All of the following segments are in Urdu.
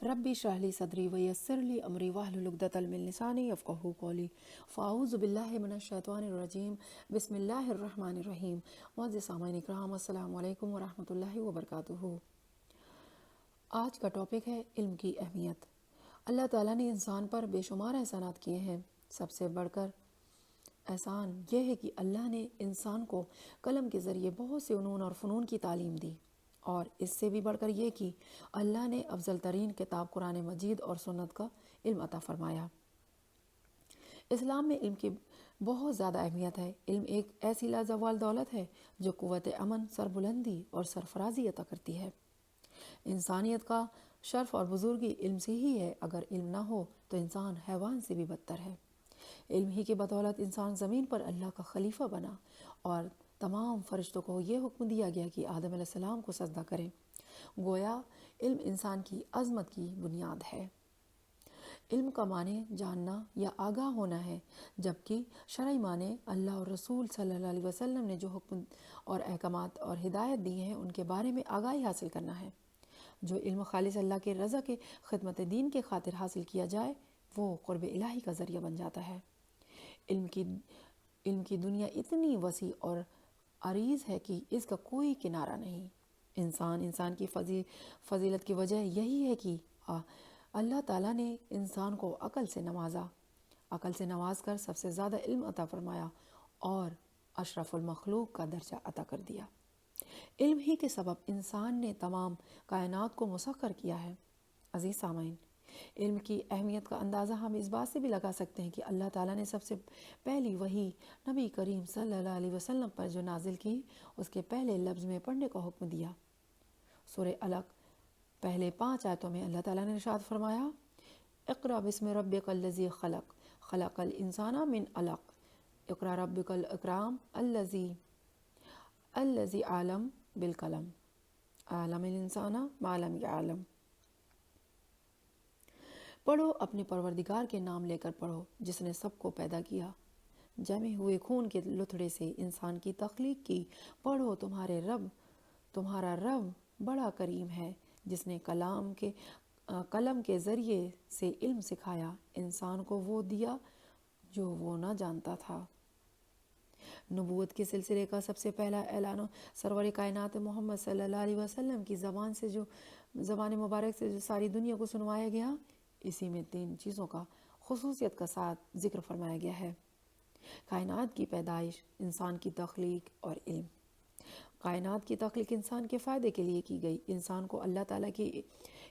ربی اشرح لی صدری ویسر لی امری واحلل عقدۃ من لسانی یفقہوا قولی فاعوذ باللہ من الشیطان الرجیم بسم اللہ الرحمن الرحیم۔ معزز سامعین کرام، السلام علیکم ورحمۃ اللہ وبرکاتہ۔ آج کا ٹاپک ہے علم کی اہمیت۔ اللہ تعالیٰ نے انسان پر بے شمار احسانات کیے ہیں۔ سب سے بڑھ کر احسان یہ ہے کہ اللہ نے انسان کو قلم کے ذریعے بہت سے علوم اور فنون کی تعلیم دی، اور اس سے بھی بڑھ کر یہ کہ اللہ نے افضل ترین کتاب قرآن مجید اور سنت کا علم عطا فرمایا۔ اسلام میں علم کی بہت زیادہ اہمیت ہے۔ علم ایک ایسی لازوال دولت ہے جو قوت امن، سربلندی اور سرفرازی عطا کرتی ہے۔ انسانیت کا شرف اور بزرگی علم سے ہی ہے۔ اگر علم نہ ہو تو انسان حیوان سے بھی بدتر ہے۔ علم ہی کی بدولت انسان زمین پر اللہ کا خلیفہ بنا، اور تمام فرشتوں کو یہ حکم دیا گیا کہ آدم علیہ السلام کو سجدہ کریں۔ گویا علم انسان کی عظمت کی بنیاد ہے۔ علم کا معنی جاننا یا آگاہ ہونا ہے، جبکہ شرعی معنی اللہ اور رسول صلی اللہ علیہ وسلم نے جو حکم اور احکامات اور ہدایت دی ہیں ان کے بارے میں آگاہی حاصل کرنا ہے۔ جو علم خالص اللہ کے رضا کے خدمت دین کے خاطر حاصل کیا جائے وہ قرب الہی کا ذریعہ بن جاتا ہے۔ علم کی دنیا اتنی وسیع اور عریض ہے کہ اس کا کوئی کنارہ نہیں۔ انسان کی فضیلت کی وجہ یہی ہے کہ اللہ تعالیٰ نے انسان کو عقل سے نواز کر سب سے زیادہ علم عطا فرمایا اور اشرف المخلوق کا درجہ عطا کر دیا۔ علم ہی کے سبب انسان نے تمام کائنات کو مسخر کیا ہے۔ عزیز سامعین، علم کی اہمیت کا اندازہ ہم اس بات سے بھی لگا سکتے ہیں کہ اللہ تعالیٰ نے سب سے پہلی وحی نبی کریم صلی اللہ علیہ وسلم پر جو نازل کی، اس کے پہلے لفظ میں پڑھنے کا حکم دیا۔ سورہ علق پہلے 5 آیتوں میں اللہ تعالیٰ نے ارشاد فرمایا، اقرأ بسم ربک الذی خلق خلق الانسان من علق اقرأ ربک الاکرم الذی علم بالقلم علم الانسان ما لم یعلم۔ پڑھو، اپنے پروردگار کے نام لے کر پڑھو جس نے سب کو پیدا کیا، جمے ہوئے خون کے لتھڑے سے انسان کی تخلیق کی۔ پڑھو، تمہارا رب بڑا کریم ہے جس نے قلم کے ذریعے سے علم سکھایا، انسان کو وہ دیا جو وہ نہ جانتا تھا۔ نبوت کے سلسلے کا سب سے پہلا اعلان سرور کائنات محمد صلی اللہ علیہ وسلم کی زبان مبارک سے جو ساری دنیا کو سنوایا گیا، اسی میں 3 چیزوں کا خصوصیت کا ساتھ ذکر فرمایا گیا ہے: کائنات کی پیدائش، انسان کی تخلیق اور علم۔ کائنات کی تخلیق انسان کے فائدے کے لیے کی گئی۔ انسان کو اللہ تعالیٰ کی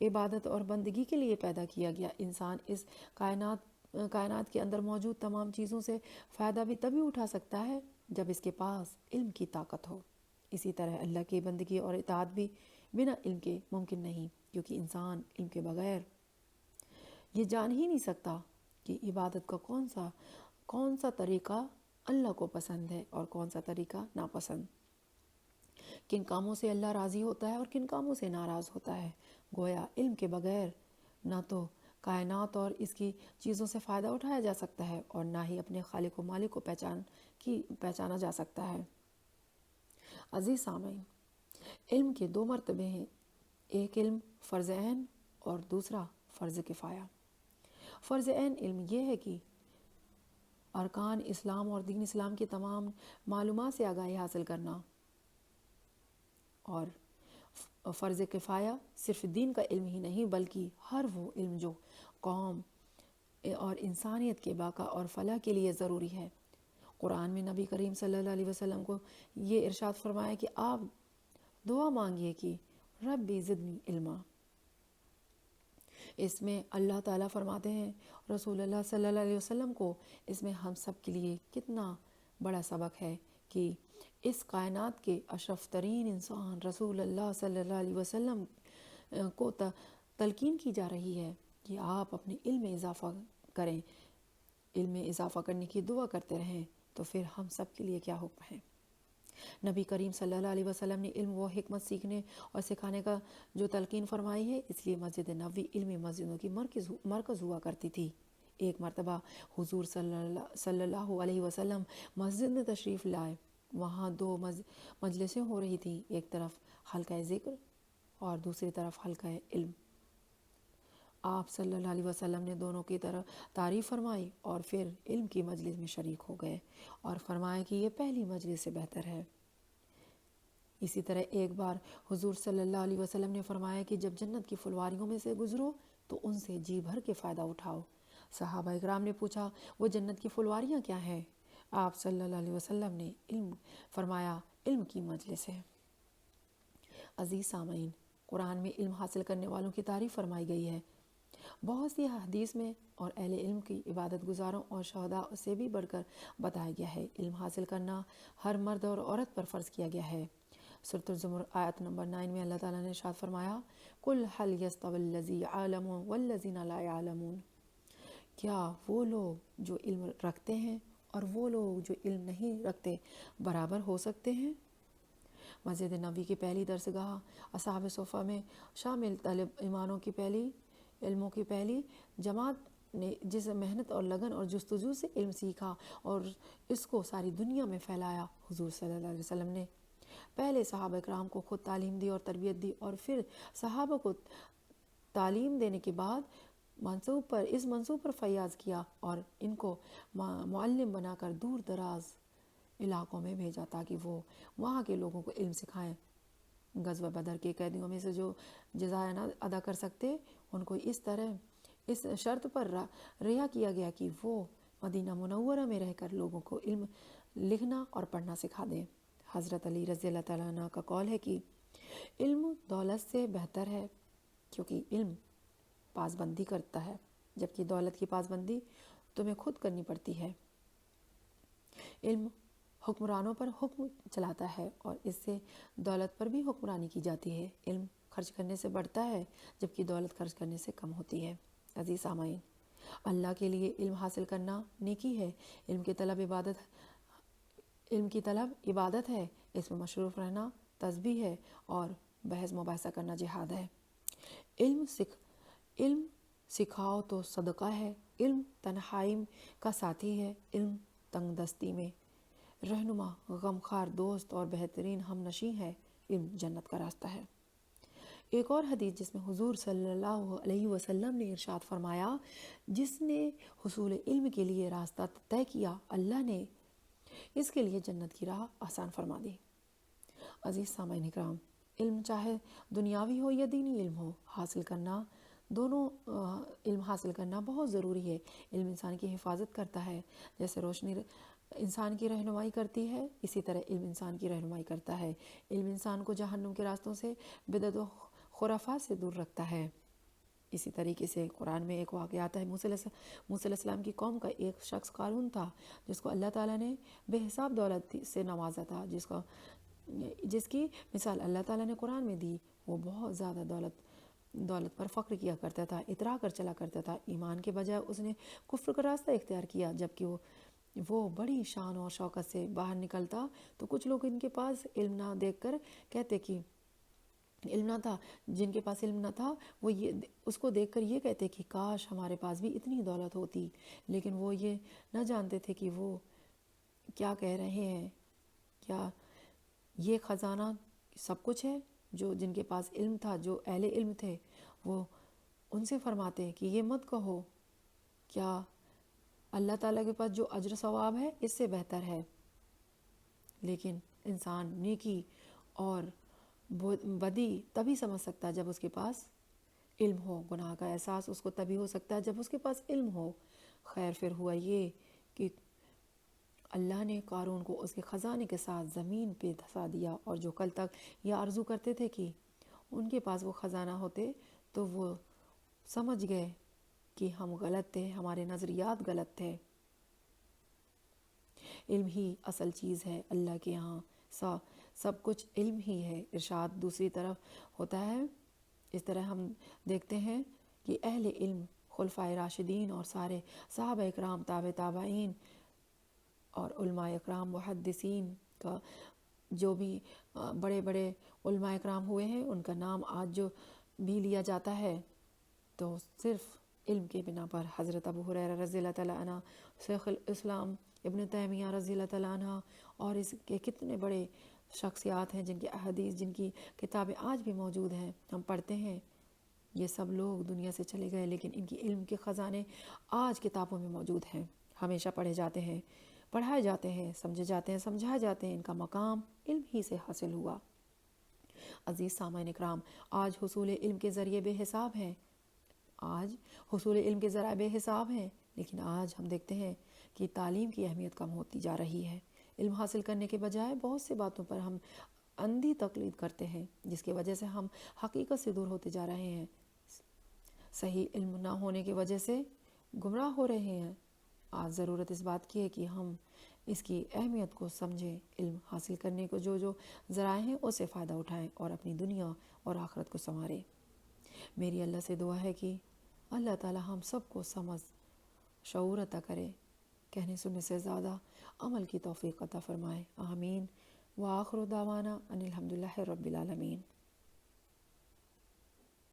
عبادت اور بندگی کے لیے پیدا کیا گیا۔ انسان اس کائنات کے اندر موجود تمام چیزوں سے فائدہ بھی تبھی اٹھا سکتا ہے جب اس کے پاس علم کی طاقت ہو۔ اسی طرح اللہ کی بندگی اور اطاعت بھی بنا علم کے ممکن نہیں، کیونکہ انسان علم کے بغیر یہ جان ہی نہیں سکتا کہ عبادت کا کون سا طریقہ اللہ کو پسند ہے اور کون سا طریقہ ناپسند، کن کاموں سے اللہ راضی ہوتا ہے اور کن کاموں سے ناراض ہوتا ہے۔ گویا علم کے بغیر نہ تو کائنات اور اس کی چیزوں سے فائدہ اٹھایا جا سکتا ہے اور نہ ہی اپنے خالق و مالک کو پہچانا جا سکتا ہے۔ عزیز سامعین، علم کے 2 مرتبے ہیں، ایک علم فرض عین اور دوسرا فرض کفایہ۔ فرض عین علم یہ ہے کہ ارکان اسلام اور دین اسلام کی تمام معلومات سے آگاہی حاصل کرنا، اور فرض کفایہ صرف دین کا علم ہی نہیں بلکہ ہر وہ علم جو قوم اور انسانیت کے بقا اور فلاح کے لیے ضروری ہے۔ قرآن میں نبی کریم صلی اللہ علیہ وسلم کو یہ ارشاد فرمایا کہ آپ دعا مانگیے کہ ربی زدنی علما۔ اس میں اللہ تعالیٰ فرماتے ہیں رسول اللہ صلی اللہ علیہ وسلم کو، اس میں ہم سب کے لیے کتنا بڑا سبق ہے کہ اس کائنات کے اشرف ترین انسان رسول اللہ صلی اللہ علیہ وسلم کو تلقین کی جا رہی ہے کہ آپ اپنے علم میں اضافہ کریں، علم میں اضافہ کرنے کی دعا کرتے رہیں۔ تو پھر ہم سب کے لیے کیا حکم ہے؟ نبی کریم صلی اللہ علیہ وسلم نے علم و حکمت سیکھنے اور سکھانے کا جو تلقین فرمائی ہے، اس لیے مسجد نبوی علمی مسجدوں کی مرکز ہوا کرتی تھی۔ ایک مرتبہ حضور صلی اللہ علیہ وسلم مسجد میں تشریف لائے۔ وہاں 2 مجلسیں ہو رہی تھیں، ایک طرف حلقہ ذکر اور دوسری طرف حلقہ علم۔ آپ صلی اللہ علیہ وسلم نے دونوں کی طرح تعریف فرمائی اور پھر علم کی مجلس میں شریک ہو گئے اور فرمایا کہ یہ پہلی مجلس سے بہتر ہے۔ اسی طرح ایک بار حضور صلی اللہ علیہ وسلم نے فرمایا کہ جب جنت کی پھلواریوں میں سے گزرو تو ان سے جی بھر کے فائدہ اٹھاؤ۔ صحابہ اکرام نے پوچھا وہ جنت کی پھلواریاں کیا ہیں؟ آپ صلی اللہ علیہ وسلم نے فرمایا علم کی مجلس ہے۔ عزیز سامعین، قرآن میں علم حاصل کرنے والوں کی تعریف فرمائی گئی ہے۔ بہت سی حدیث میں اور اہل علم کی عبادت گزاروں اور شہداء سے بھی بڑھ کر بتایا گیا ہے۔ علم حاصل کرنا ہر مرد اور عورت پر فرض کیا گیا ہے۔ سورۃ الزمر آیت نمبر 9 میں اللہ تعالیٰ نے ارشاد فرمایا قُلْ هَلْ يَسْتَوِي الَّذِينَ يَعْلَمُونَ وَالَّذِينَ لَا يَعْلَمُونَ، کیا وہ لوگ جو علم رکھتے ہیں اور وہ لوگ جو علم نہیں رکھتے برابر ہو سکتے ہیں؟ مسجد نبوی کی پہلی درسگاہ اصحاب صفہ میں شامل طالب ایمانوں کی علموں کی پہلی جماعت نے جس محنت اور لگن اور جستجو سے علم سیکھا اور اس کو ساری دنیا میں پھیلایا، حضور صلی اللہ علیہ وسلم نے پہلے صحابہ اکرام کو خود تعلیم دی اور تربیت دی اور پھر صحابہ کو تعلیم دینے کے بعد اس منصوب پر فیاض کیا اور ان کو معلم بنا کر دور دراز علاقوں میں بھیجا تاکہ وہ وہاں کے لوگوں کو علم سکھائیں۔ غزوہ بدر کے قیدیوں میں سے جو جزائے نہ ادا کر سکتے ان کو اس شرط پر رہا کیا گیا کہ وہ مدینہ منورہ میں رہ کر لوگوں کو علم لکھنا اور پڑھنا سکھا دیں۔ حضرت علی رضی اللہ تعالیٰ عنہ کا قول ہے کہ علم دولت سے بہتر ہے کیونکہ علم پاسبندی کرتا ہے جبکہ دولت کی پاسبندی تمہیں خود کرنی پڑتی ہے۔ علم حکمرانوں پر حکم چلاتا ہے اور اس سے دولت پر بھی حکمرانی کی جاتی ہے۔ علم خرچ کرنے سے بڑھتا ہے جبکہ دولت خرچ کرنے سے کم ہوتی ہے۔ عزیز سامعین، اللہ کے لیے علم حاصل کرنا نیکی ہے۔ علم کی طلب عبادت ہے، اس میں مصروف رہنا تسبیح ہے اور بحث مباحثہ کرنا جہاد ہے۔ علم سکھاؤ تو صدقہ ہے، علم تنہائی کا ساتھی ہے، علم تنگ دستی میں رہنما، غمخوار دوست اور بہترین ہم نشیں ہے، علم جنت کا راستہ ہے۔ ایک اور حدیث جس میں حضور صلی اللہ علیہ وسلم نے ارشاد فرمایا جس نے حصول علم کے لیے راستہ طے کیا اللہ نے اس کے لیے جنت کی راہ آسان فرما دی۔ عزیز سامعین اکرام، علم چاہے دنیاوی ہو یا دینی علم ہو، دونوں علم حاصل کرنا بہت ضروری ہے۔ علم انسان کی حفاظت کرتا ہے، جیسے روشنی انسان کی رہنمائی کرتی ہے اسی طرح علم انسان کی رہنمائی کرتا ہے۔ علم انسان کو جہنم کے راستوں سے، بدعت و خرافات سے دور رکھتا ہے۔ اسی طریقے سے قرآن میں ایک واقعہ آتا ہے، موسیٰ علیہ السلام کی قوم کا ایک شخص قارون تھا جس کو اللہ تعالیٰ نے بے حساب دولت سے نوازا تھا، جس کی مثال اللہ تعالیٰ نے قرآن میں دی۔ وہ بہت زیادہ دولت پر فخر کیا کرتا تھا، اترا کر چلا کرتا تھا، ایمان کے بجائے اس نے کفر کا راستہ اختیار کیا۔ جبکہ وہ بڑی شان اور شوکت سے باہر نکلتا تو کچھ لوگ ان کے پاس علم نہ دیکھ کر کہتے کہ علم نہ تھا، جن کے پاس علم نہ تھا وہ اس کو دیکھ کر یہ کہتے کہ کاش ہمارے پاس بھی اتنی دولت ہوتی، لیکن وہ یہ نہ جانتے تھے کہ وہ کیا کہہ رہے ہیں۔ کیا یہ خزانہ سب کچھ ہے؟ جن کے پاس علم تھا، جو اہل علم تھے، وہ ان سے فرماتے کہ یہ مت کہو، کیا اللہ تعالیٰ کے پاس جو اجر ثواب ہے اس سے بہتر ہے۔ لیکن انسان نیکی اور بدی تبھی سمجھ سکتا ہے جب اس کے پاس علم ہو، گناہ کا احساس اس کو تبھی ہو سکتا ہے جب اس کے پاس علم ہو۔ خیر پھر ہوا یہ کہ اللہ نے قارون کو اس کے خزانے کے ساتھ زمین پہ دھسا دیا، اور جو کل تک یہ آرزو کرتے تھے کہ ان کے پاس وہ خزانہ ہوتے تو وہ سمجھ گئے کہ ہم غلط تھے، ہمارے نظریات غلط تھے۔ علم ہی اصل چیز ہے، اللہ کے یہاں سب کچھ علم ہی ہے۔ ارشاد دوسری طرف ہوتا ہے، اس طرح ہم دیکھتے ہیں کہ اہل علم، خلفائے راشدین اور سارے صحابہ اکرام، تابعین اور علماء اکرام، محدثین کا جو بھی بڑے بڑے علماء اکرام ہوئے ہیں ان کا نام آج جو بھی لیا جاتا ہے تو صرف علم کے بنا پر۔ حضرت ابو ہریرہ رضی اللہ تعالیٰ عنہ، شیخ الاسلام ابن تیمیہ رضی اللہ تعالیٰ عنہ اور اس کے کتنے بڑے شخصیات ہیں جن کی احادیث، جن کی کتابیں آج بھی موجود ہیں، ہم پڑھتے ہیں، یہ سب لوگ دنیا سے چلے گئے، لیکن ان کی علم کے خزانے آج کتابوں میں موجود ہیں، ہمیشہ پڑھے جاتے ہیں، پڑھائے جاتے ہیں، سمجھے جاتے ہیں، سمجھائے جاتے ہیں۔ ان کا مقام علم ہی سے حاصل ہوا۔ عزیز سامعین اکرام، آج حصول علم کے ذریعے بے حساب ہیں، آج حصول علم کے ذرائع بے حساب ہیں، لیکن آج ہم دیکھتے ہیں کہ تعلیم کی اہمیت کم ہوتی جا رہی ہے۔ علم حاصل کرنے کے بجائے بہت سی باتوں پر ہم اندھی تقلید کرتے ہیں، جس کی وجہ سے ہم حقیقت سے دور ہوتے جا رہے ہیں، صحیح علم نہ ہونے کی وجہ سے گمراہ ہو رہے ہیں۔ آج ضرورت اس بات کی ہے کہ ہم اس کی اہمیت کو سمجھیں، علم حاصل کرنے کو جو ذرائع ہیں اس سے فائدہ اٹھائیں اور اپنی دنیا اور آخرت کو سنواریں۔ میری اللہ سے دعا ہے کہ اللہ تعالی ہم سب کو سمجھ، شعور عطا کرے، کہنے سننے سے زیادہ عمل کی توفیق عطا فرمائے، آمین۔ وآخر دعوانا ان الحمدللہ رب العالمین۔